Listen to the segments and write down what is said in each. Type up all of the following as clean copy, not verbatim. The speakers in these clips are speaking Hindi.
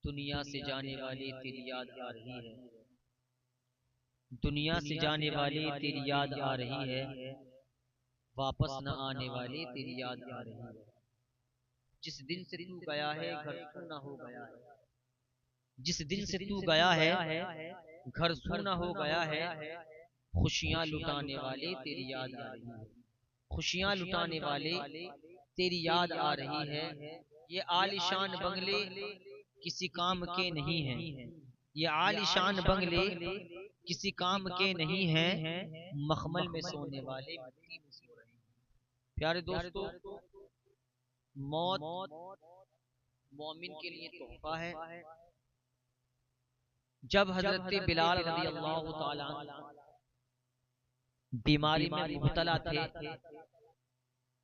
दुनिया से जाने वाले तेरी याद आ रही है, दुनिया से जाने वाले तेरी याद आ रही है, वापस न आने वाले तेरी याद आ रही है। जिस दिन से तू गया है घर सूना हो गया है, जिस दिन से तू गया है घर सूना हो गया है। खुशियां लुटाने वाले तेरी याद आ रही है, खुशियां लुटाने वाले तेरी याद आ रही है। ये आलिशान बंगले किसी काम के नहीं हैं, ये आलिशान बंगले किसी काम के नहीं हैं, मखमल में सोने वाले मिट्टी में सो रहे हैं। प्यारे दोस्तों, मौत मोमिन के लिए तोहफा है। जब हजरत बिलाल रज़ी अल्लाह ताला बीमारी में मुब्तला थे,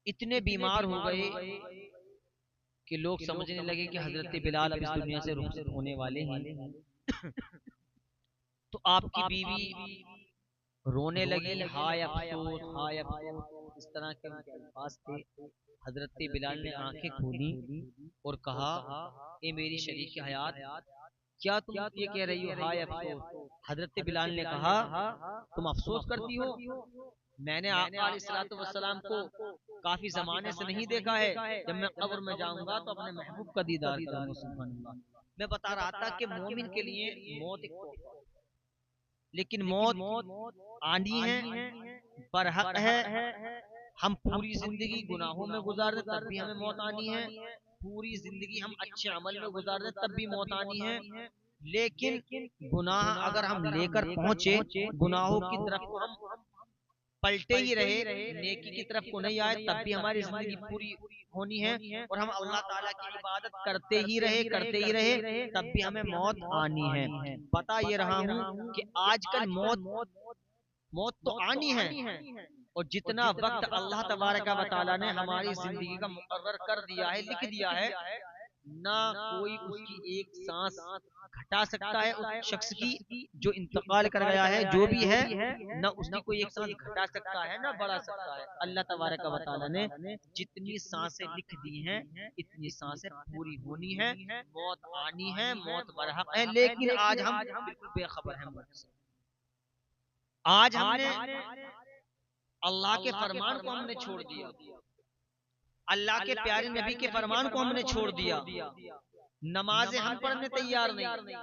इतने बीमार हो गए कि लोग समझने लगे कि हजरत बिलाल अब इस दुनिया से रुखसत होने वाले हैं। तो आपकी बीवी रोने लगी, हाय अफसोस हाय अफसोस, इस तरह के उनके अल्फाज थे। हजरत बिलाल ने आंखें खोली और कहा, ए मेरी शरीक हयात, क्या तुम ये कह रही हो हाय अफसोस? हजरत बिलाल ने कहा, तुम अफसोस करती हो? मैंने आका अलैहिस्सलाम को काफी जमाने से नहीं देखा है, जब मैं कब्र में जाऊंगा तो अपने महबूब का दीदार करूंगा। सुभान अल्लाह। मैं बता रहा था कि मोमिन के लिए मौत एक तोहफा है, लेकिन मौत आनी है, बरहक है। हम पूरी जिंदगी गुनाहों में गुजार दें तब भी हमें मौत आनी है, पूरी जिंदगी हम अच्छे अमल में गुजार दें तब भी मौत आनी है। लेकिन गुनाह अगर हम लेकर पहुंचे, गुनाहों की तरफ को हम पलटे ही रहे, नेकी की तरफ को नहीं आए, तब भी हमारी जिंदगी पूरी होनी है। और हम अल्लाह ताला की इबादत करते ही रहे, तब भी हमें मौत आनी है। बता ये रहा हूँ कि आजकल मौत तो आनी है, और जितना वक्त अल्लाह तबारक व तआला ने हमारी जिंदगी का मुकर्रर कर दिया है, लिख दिया है, ना कोई उसकी एक सांस घटा सकता है उस शख्स की जो इंतकाल कर गया है, जो भी है, ना उसकी कोई एक सांस घटा सकता है ना बढ़ा सकता है। अल्लाह तबारक व तआला ने जितनी सांसें लिख दी हैं, इतनी सांसें पूरी होनी है, मौत आनी है, मौत बरहक है। लेकिन आज हम बिल्कुल बेखबर हैं मौत से। आज हमने अल्लाह के फरमान को हमने छोड़ दिया, अल्लाह के प्यारे नबी के फरमान को हमने छोड़ दिया। नमाजें हम पढ़ने तैयार नहीं,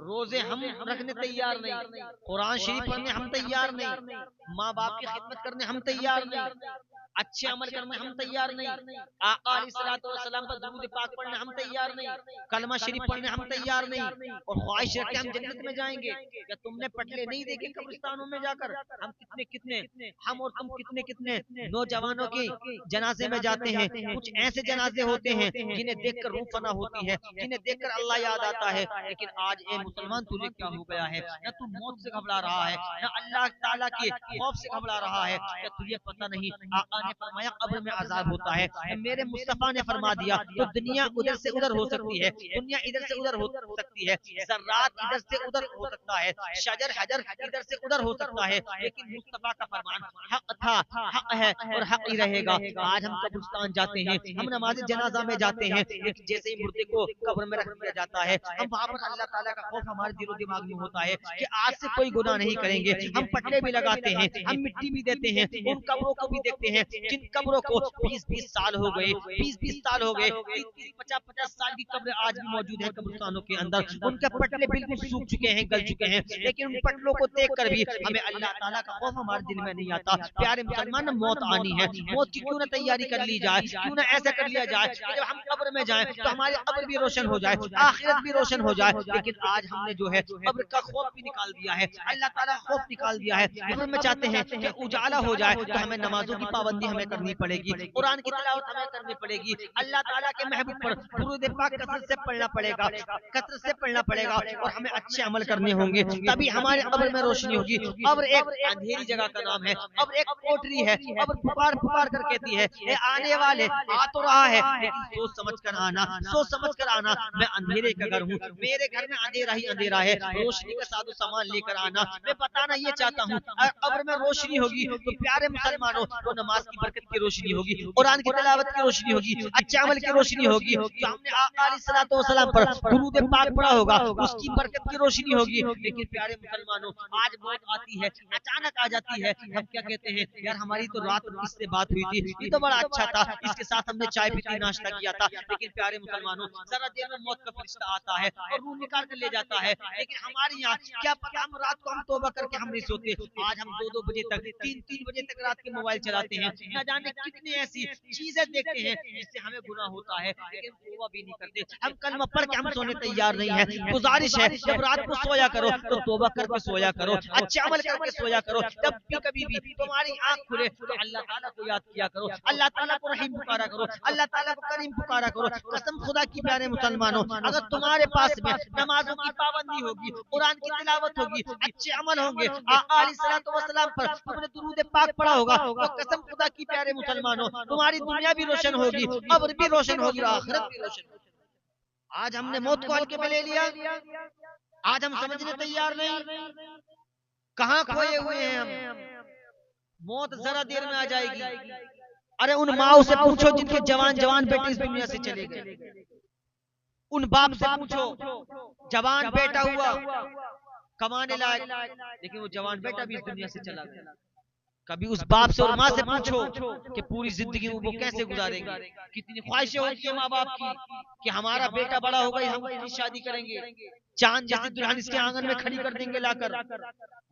रोजे हम रखने तैयार नहीं, कुरान शरीफ पढ़ने हम तैयार नहीं, माँ बाप की खिदमत करने हम तैयार नहीं, अच्छे अमल करने हम तैयार नहीं, आका अलैहिस्सलाम पर दुरूद पाक पढ़ने हम तैयार नहीं, कलमा शरीफ पढ़ने हम तैयार नहीं, और ख्वाहिश रखे हम जन्नत में जाएंगे। क्या तुमने पटले नहीं देखे कब्रिस्तानों में जाकर? हम कितने कितने, हम और तुम कितने कितने नौजवानों के जनाजे में जाते हैं। कुछ ऐसे जनाजे होते हैं जिन्हें देखकर रूह फना होती है, जिन्हें देखकर अल्लाह याद आता है। लेकिन आज ए मुसलमान, तुझे क्या हो गया है? ना तू मौत से घबरा रहा है, ना अल्लाह ताला के खौफ से घबरा रहा है। क्या तुझे पता नहीं आका ने फरमाया कब्र में अजाब होता है, मेरे मुस्तफा ने फरमा दिया तो दुनिया उधर से उधर हो सकती है, दुनिया इधर से उधर हो सकती है, जर्रात इधर से उधर हो सकता है, शजर हजर इधर से उधर हो सकता है, लेकिन मुस्तफा का फरमान हक था, हक है और हक ही रहेगा। आज हम कब्रिस्तान जाते हैं, हम नमाज जनाजा में जाते हैं, लेकिन जैसे ही मुर्दे को कब्र में रख दिया जाता है, हम वहां पर अल्लाह ताला का खौफ हमारे दिलो दिमाग में होता है कि आज से कोई गुनाह नहीं करेंगे। हम पटले भी लगाते हैं, हम मिट्टी भी देते हैं, उन कब्रों को भी देखते हैं जिन कब्रों को 20-20 साल हो गए, 20-20 साल हो गए, 30-30, 50-50 साल की कब्र आज भी मौजूद है कब्रिस्तानों के अंदर। उनके पटले बिल्कुल सूख चुके हैं, गल चुके हैं, लेकिन उन पटलों को देखकर भी हमें अल्लाह ताला का खौफ हमारे दिल में नहीं आता। प्यारे मुसलमान, मौत आनी है, मौत की क्यों ना तैयारी कर ली जाए, क्यों ना ऐसा कर लिया जाए कि जब हम कब्र में जाएं तो हमारी कब्र भी रोशन हो जाए, आखिरत भी रोशन हो जाए। लेकिन आज हमने जो है कब्र का खौफ भी निकाल दिया है, अल्लाह ताला का खौफ निकाल दिया है। कब्र में चाहते हैं कि उजाला हो जाए तो हमें नमाजों की पाबंदी हमें करनी पड़ेगी, कुरान की तिलावत हमें करनी पड़ेगी, अल्लाह ताला के महबूब पर दुरूद पाक कसरत से पढ़ना पड़ेगा, कसरत से पढ़ना पड़ेगा, और हमें अच्छे अमल करने होंगे, तभी हमारे कब्र में रोशनी होगी। कब्र एक अंधेरी जगह का नाम है, कब्र एक कोठरी है, कब्र पुकार पुकार कर कहती है ए आने वाले आ तो रहा है, लेकिन सोच समझ कर आना, सोच समझ कर आना। मैं अंधेरे का घर हूँ, मेरे घर में अंधेरा ही अंधेरा है, रोशनी का साधु सामान लेकर आना। मैं बताना ये चाहता हूँ, कब्र में रोशनी होगी तो प्यारे मुसलमानों, वो नमाज की बरकत की रोशनी होगी, कुरान की तिलावत की रोशनी होगी, अच्छे अमल की रोशनी होगी, जो हमने आका अलैहिस्सलातु वस्सलाम पर दुरूद पाक पढ़ा होगा उसकी बरकत की रोशनी होगी। लेकिन प्यारे मुसलमानों, आज मौत आती है, अचानक आ जाती है, हम क्या कहते हैं, यार हमारी तो रात इससे बात हुई थी, ये तो बड़ा अच्छा था, इसके साथ हमने चाय पी थी, नाश्ता किया था। लेकिन प्यारे मुसलमानों, जरा देर में मौत का फरिश्ता आता है और रूह निकाल कर ले जाता है। लेकिन हमारे यहाँ क्या पता, हम रात को हम तौबा करके हम नहीं सोते। आज हम 2-2 बजे तक, 3-3 बजे तक रात के मोबाइल चलाते हैं, न जाने कितनी ऐसी चीजें देखते हैं जिससे हमें गुनाह होता है, लेकिन तौबा भी नहीं करते। हम कलमा पढ़ के हम सोने तैयार नहीं है। गुजारिश है, जब रात को सोया करो तो तौबा करके सोया करो, अच्छे अमल करके सोया करो। जब भी कभी भी तुम्हारी आंख खुले तो अल्लाह ताला को याद किया करो, अल्लाह ताला को रहीम पुकारा करो, अल्लाह ताला को करीम पुकारा करो। कसम खुदा की प्यारे मुसलमानों, अगर तुम्हारे पास में नमाजों की पाबंदी होगी, कुरान की तिलावत होगी, अच्छे अमल होंगे, आका अलैहिस्सलातु वस्सलाम पर तुमने दुरूद पाक पढ़ा होगा, तो कसम खुदा की प्यारे मुसलमानों, तुम्हारी दुनिया भी रोशन होगी, कब्र भी रोशन होगी, आखिरत भी रोशन होगी। आज हमने मौत को हल्के में ले लिया, आज हम समझने तैयार नहीं, कहाँ खोए हुए हैं हम। मौत जरा देर में आ जाएगी। अरे उन माओ से पूछो जिनके जवान जवान बेटे इस दुनिया से चले गए, उन बाप से पूछो, जवान बेटा हुआ कमाने लायक, लेकिन वो जवान बेटा भी इस दुनिया से चला गया। कभी उस बाप से और माँ से पूछो कि पूरी जिंदगी वो कैसे गुजारेंगे, कितनी ख्वाहिशें होती है माँ बाप की कि हमारा बेटा बड़ा होगा, हम इसकी शादी करेंगे, चांद जैसी दुल्हन इसके आंगन में खड़ी कर देंगे लाकर।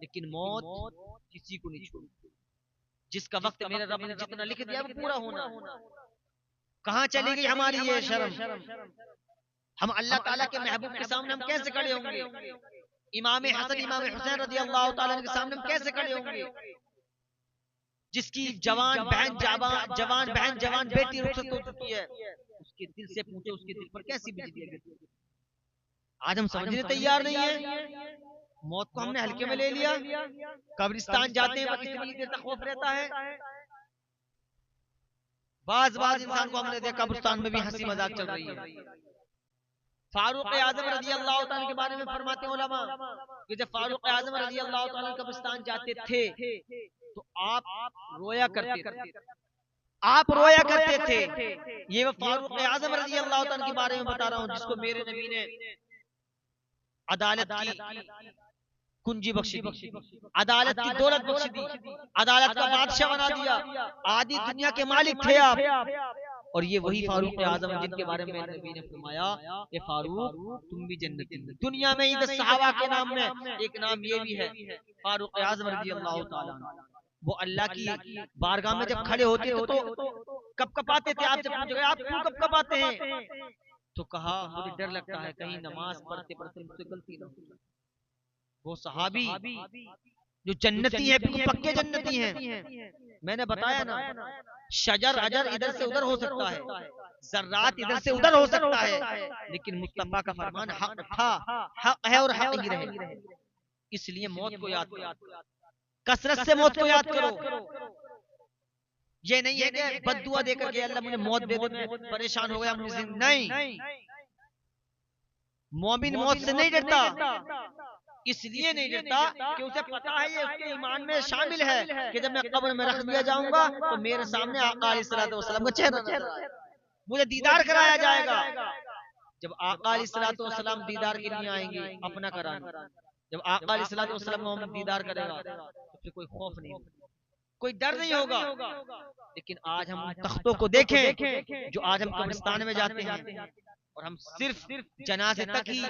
लेकिन मौत किसी को नहीं छोड़ती। जिसका वक्त मेरे रब ने जितना लिख दिया वो पूरा होना। कहाँ चली गई हमारी ये शर्म? हम अल्लाह ताला के महबूब के सामने हम कैसे खड़े होंगे? इमाम हसन इमाम हुसैन रज़ी अल्लाह ताला के सामने हम कैसे खड़े होंगे? जिसकी जवान बहन जवान बेटी रुखसत हो चुकी है, उसके दिल से पूछे उसके दिल पर कैसी बिजली गिरती है। आज हम समझने तैयार नहीं है। मौत को हमने हल्के में ले लिया। कब्रिस्तान जाते हैं वक्त इतनी देर तक खौफ रहता है। बाज इंसान को हमने देखा कब्रिस्तान में भी हंसी मजाक चल रही है। फारूक आजम रजी अल्लाह ताला के बारे में फरमाते हैं उलमा कि जब फारूक आजम रजी अल्लाह ताला कब्रिस्तान जाते थे तो आप रोया करते थे, आप रोया करते थे। ये मैं फारूक आजम रजी अल्लाह ताला के बारे में बता रहा हूँ, जिसको मेरे नबी ने अदालत की कुंजी बख्शी दी, अदालत की दौलत बख्शी दी, अदालत का बादशाह बना दिया, आधी दुनिया के मालिक थे आप। और ये वही फारूक आजम है जिनके बारे में नबी ने फरमाया कि फारूक तुम भी जन्नती हो। दुनिया में ही 10 सहाबा के नाम में एक नाम ये भी है, फारूक आजम रज़ी अल्लाह ताला अन्हु। वो अल्लाह की बारगाह में जब खड़े होते थे तो कब कपाते थे। आपसे पूछा गया आप क्यों कब कपाते हैं, तो कहा मुझे डर लगता है कहीं नमाज पढ़ते पढ़ते मुझसे गलती ना हो। वो सहाबी जो जन्नती है, बिल्कुल पक्के जन्नती हैं। मैंने बताया ना, शजर अजर इधर से उधर हो सकता है, जर्रात इधर से उधर हो सकता है, लेकिन मुस्तफा का फरमान हक था, हक है और हक ही रहे। इसलिए मौत को याद करो, कसरत से मौत को याद करो। ये नहीं है कि बद्दुआ देकर के अल्लाह मुझे मौत दे दे, मैं परेशान हो गया मुझे नहीं। मोमिन मौत से नहीं डरता, इसलिए नहीं डरता कि उसे पता है ये उसके ईमान में शामिल है कि जब मैं कब्र में रख दिया जाऊंगा तो मेरे सामने आका अलैहिस्सलातु वस्सलाम का चेहरा नजर आएगा, मुझे दीदार कराया जाएगा। जब आका अलैहिस्सलातु वस्सलाम दीदार के लिए आएंगे अपना कराने, जब आका अलैहिस्सलातु वस्सलाम को हम दीदार करेगा तो फिर कोई खौफ नहीं होगा, कोई डर नहीं होगा। लेकिन आज हम तख्तों को देखें जो आज हम कब्रिस्तान में जाते हैं और हम सिर्फ जनाजे तक ही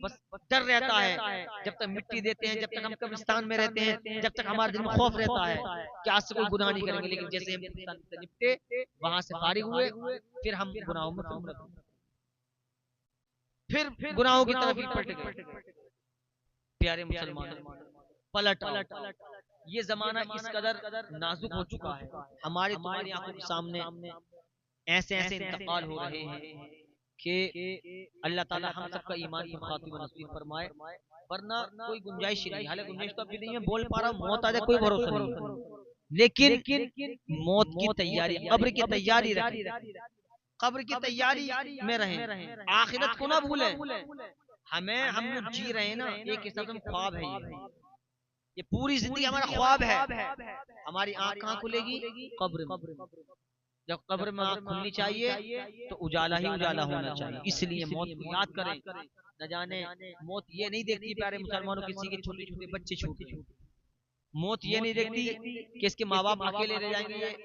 बस डर रहता है, जब तक मिट्टी देते हैं, जब तक हम कब्रिस्तान में रहते हैं, जब तक हमारे दिल में खौफ रहता है कि आज से कोई गुनाह नहीं करेंगे। लेकिन जैसे हम कब्रिस्तान से निपटे, वहां से फारिग हुए, फिर हम गुनाहों में फिर गुनाहों की तरफ ही पलट गए। प्यारे मुसलमानों, पलट आओ। ये जमाना इस कदर नाजुक हो चुका है, हमारी तुम्हारी आंखों के सामने ऐसे ऐसे इंतकाल हो रहे हैं कि अल्लाह ताला हम सबका ईमान की खातिमा नसीब फरमाए, वरना कोई गुंजाइश नहीं। हालांकि गुंजाइश तो अभी नहीं है, बोल पा रहा हूँ, मौत आ जाए कोई भरोसा नहीं, लेकिन मौत की तैयारी, कब्र की तैयारी रखें, कब्र की तैयारी में रहें, आखिरत को ना भूलें। हम लोग जी रहे हैं ना, एक हिसाब से ख्वाब है ये, ये पूरी जिंदगी हमारा ख्वाब है। हमारी आंख कहाँ खुलेगी? कब्र में। जब कब्र में आंख खुलनी चाहिए तो उजाला ही उजाला होना चाहिए। इसलिए मौत को याद करें। न जाने मौत ये नहीं देखती प्यारे मुसलमानों, किसी के छोटे छोटे बच्चे छूट गए। मौत ये नहीं देखती कि इसके माँ बाप अकेले रह जाएंगे, ये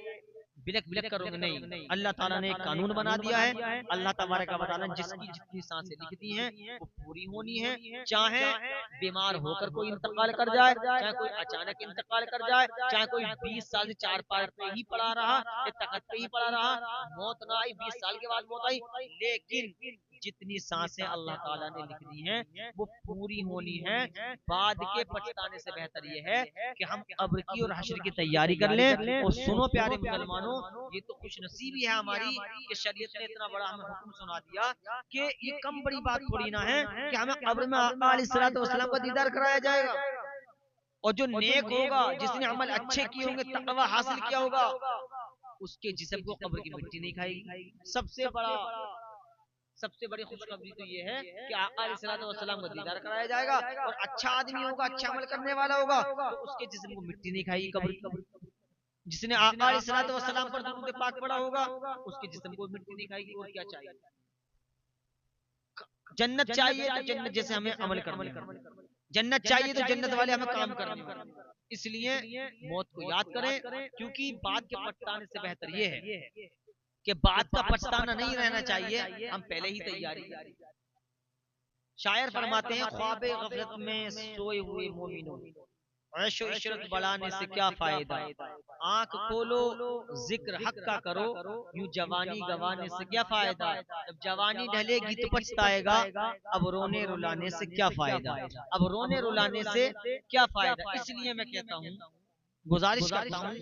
बिलक बिलक करोगे। नहीं, अल्लाह ताला ने एक कानून बना दिया है। अल्लाह तबारक व तआला ने जिसकी जितनी सांसें लिख दी हैं वो पूरी होनी है। चाहे बीमार होकर कोई इंतकाल कर जाए, चाहे कोई अचानक इंतकाल कर जाए, चाहे कोई 20 साल से चार पार पे ही पड़ा रहा या तख्त पे ही पड़ा रहा, मौत ना आई, 20 साल के बाद मौत आई, लेकिन जितनी सांसें अल्लाह ताला ने लिख दी हैं वो पूरी होनी है। बाद के पछताने से बेहतर ये है कि हम कब्र की और हश्र की तैयारी कर लें। और सुनो प्यारे मुसलमानों, ये तो खुश नसीबी है हमारी कि शरीयत ने इतना बड़ा हमें हुक्म सुना दिया कि ये कम बड़ी बात थोड़ी ना है कि हमें कब्र में आका अलैहिस्सलातु वस्सलाम का दीदार कराया जाएगा। और जो नेक होगा, जिसने अमल अच्छे किए होंगे, तकवा हासिल किया होगा, उसके जिस्म को कब्र की मिट्टी नहीं खाएगी। सबसे बड़ी खुशखबरी तो ये है कि आका अलैहिस्सलातु वस्सलाम का दीदार कराया जाएगा। और अच्छा आदमी होगा, अच्छा अमल करने वाला होगा, तो उसके जिस्म को मिट्टी नहीं खाएगी कब्र। जिसने आका अलैहिस्सलातु वस्सलाम पर दुरूद पाक पढ़ा होगा, उसके जिस्म को मिट्टी नहीं खाएगी। और क्या चाहिए? जन्नत चाहिए तो जन्नत जैसे हमें अमल करने हैं, जन्नत चाहिए तो जन्नत वाले हमें काम करने हैं। इसलिए मौत को याद करें, क्योंकि बाद के पछताने से बेहतर ये है कि बाद का पछताना नहीं रहना चाहिए, हम पहले ही तैयारी करें। शायर फरमाते हैं, ख्वाबे गफलत में सोए हुए मोमिनों, ऐशो इशरत बढ़ाने से क्या फायदा, आंख खोलो जिक्र हक का करो, यूं जवानी गवाने से क्या फायदा। जब जवानी ढलेगी तो पछताएगा, अब रोने रुलाने से क्या फायदा, अब रोने रुलाने से क्या फायदा। इसलिए मैं कहता हूँ, गुजारिश करता हूँ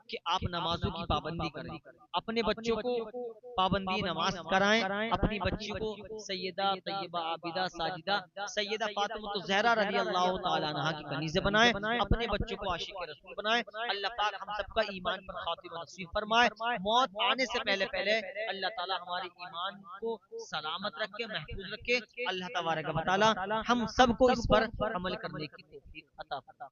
कि आप नमाजों की पाबंदी करें, अपने बच्चों को पाबंदी नमाज कराएं, अपनी बच्ची को सैयदा तैयबा आबिदा साजिदा सैयदा फातिमा ज़हरा रज़ी अल्लाह ताला अन्हा की कनीज़ बनाएं, अपने बच्चों को आशिक रसूल बनाएं। अल्लाह पाक हम सबका ईमान पर खातिमा नसीब फरमाए। मौत आने से पहले पहले अल्लाह ताला हमारे ईमान को सलामत रखे, महफूज रखे। अल्लाह तबारक व तआला हम सबको इस पर अमल करने की तौफीक अता फरमाए।